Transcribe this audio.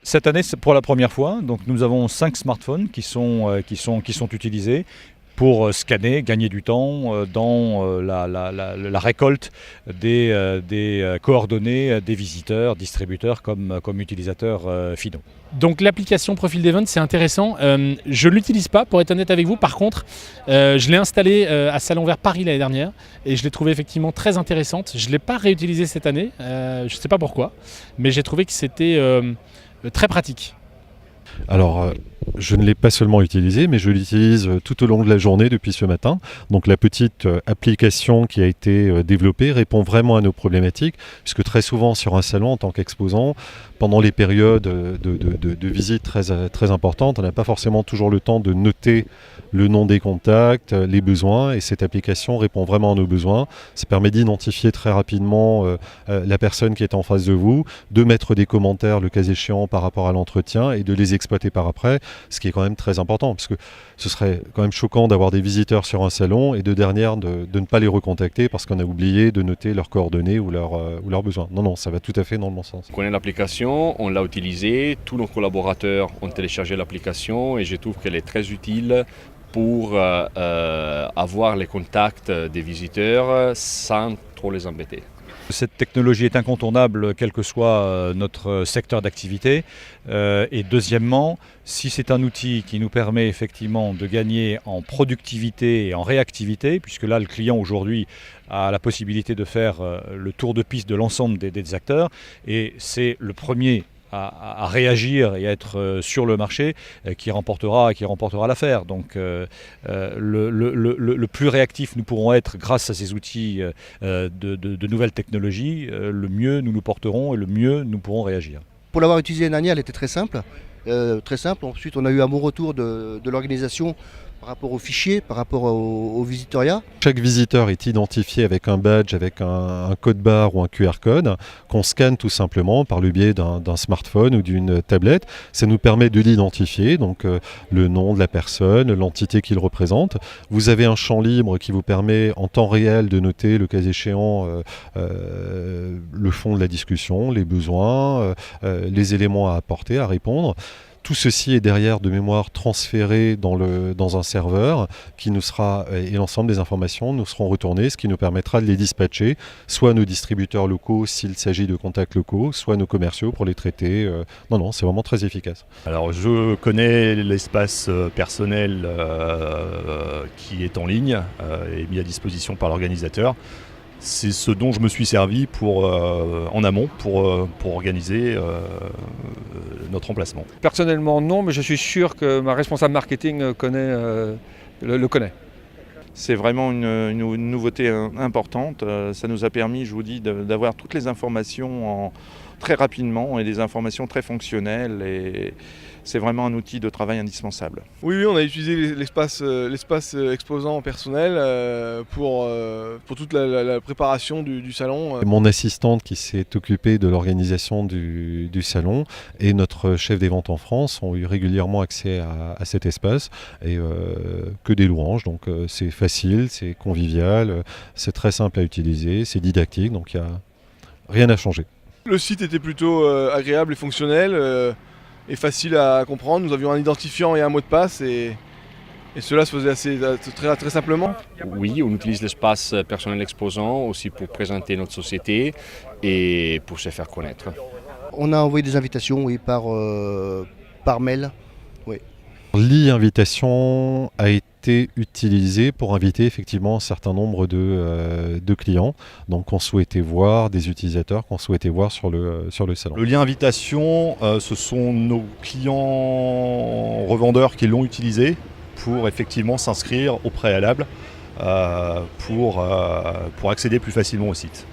Cette année, c'est pour la première fois. Donc, nous avons 5 smartphones qui sont utilisés pour scanner, gagner du temps dans la récolte des coordonnées des visiteurs, distributeurs comme utilisateurs finaux. Donc l'application Profil d'Event, c'est intéressant. Je ne l'utilise pas, pour être honnête avec vous. Par contre, je l'ai installée à Salon Vert Paris l'année dernière et je l'ai trouvée effectivement très intéressante. Je ne l'ai pas réutilisée cette année, je ne sais pas pourquoi, mais j'ai trouvé que c'était très pratique. Alors, je ne l'ai pas seulement utilisé, mais je l'utilise tout au long de la journée depuis ce matin. Donc la petite application qui a été développée répond vraiment à nos problématiques, puisque très souvent sur un salon, en tant qu'exposant, pendant les périodes de visite très importantes, on n'a pas forcément toujours le temps de noter le nom des contacts, les besoins, et cette application répond vraiment à nos besoins. Ça permet d'identifier très rapidement la personne qui est en face de vous, de mettre des commentaires le cas échéant par rapport à l'entretien et de les exploiter par après, ce qui est quand même très important, parce que ce serait quand même choquant d'avoir des visiteurs sur un salon et de ne pas les recontacter parce qu'on a oublié de noter leurs coordonnées ou leurs besoins. Non, ça va tout à fait dans le bon sens. On connaît l'application, on l'a utilisée, tous nos collaborateurs ont téléchargé l'application et je trouve qu'elle est très utile pour avoir les contacts des visiteurs sans trop les embêter. Cette technologie est incontournable quel que soit notre secteur d'activité. Et deuxièmement, si c'est un outil qui nous permet effectivement de gagner en productivité et en réactivité, puisque là le client aujourd'hui a la possibilité de faire le tour de piste de l'ensemble des acteurs, et c'est le premier à réagir et à être sur le marché qui remportera l'affaire. Donc le plus réactif nous pourrons être grâce à ces outils de nouvelles technologies, le mieux nous nous porterons et le mieux nous pourrons réagir. Pour l'avoir utilisé l'année dernière, elle était très simple. Ensuite, on a eu un bon retour de l'organisation par rapport aux fichiers, par rapport au visitoria. Chaque visiteur est identifié avec un badge, avec un code barre ou un QR code qu'on scanne tout simplement par le biais d'un smartphone ou d'une tablette. Ça nous permet de l'identifier, donc le nom de la personne, l'entité qu'il représente. Vous avez un champ libre qui vous permet en temps réel de noter, le cas échéant, le fond de la discussion, les besoins, les éléments à apporter, à répondre. Tout ceci est derrière de mémoire transféré dans un serveur qui nous sera, et l'ensemble des informations nous seront retournées, ce qui nous permettra de les dispatcher, soit à nos distributeurs locaux s'il s'agit de contacts locaux, soit à nos commerciaux pour les traiter. Non, c'est vraiment très efficace. Alors je connais l'espace personnel qui est en ligne et mis à disposition par l'organisateur. C'est ce dont je me suis servi en amont pour organiser notre emplacement. Personnellement non, mais je suis sûr que ma responsable marketing le connaît. C'est vraiment une nouveauté importante. Ça nous a permis, je vous dis, d'avoir toutes les informations très rapidement et des informations très fonctionnelles. Et c'est vraiment un outil de travail indispensable. Oui, on a utilisé l'espace exposant personnel pour toute la préparation du salon. Mon assistante qui s'est occupée de l'organisation du salon et notre chef des ventes en France ont eu régulièrement accès à cet espace et que des louanges. Donc c'est facile, c'est convivial, c'est très simple à utiliser, c'est didactique, donc il n'y a rien à changer. Le site était plutôt agréable et fonctionnel et facile à comprendre. Nous avions un identifiant et un mot de passe et cela se faisait très simplement. Oui, on utilise l'espace personnel exposant aussi pour présenter notre société et pour se faire connaître. On a envoyé des invitations, oui, par mail. Oui. L'e-invitation a été utilisée pour inviter effectivement un certain nombre de clients, donc qu'on souhaitait voir, des utilisateurs qu'on souhaitait voir sur le salon. Le lien invitation, ce sont nos clients revendeurs qui l'ont utilisé pour effectivement s'inscrire au préalable pour accéder plus facilement au site.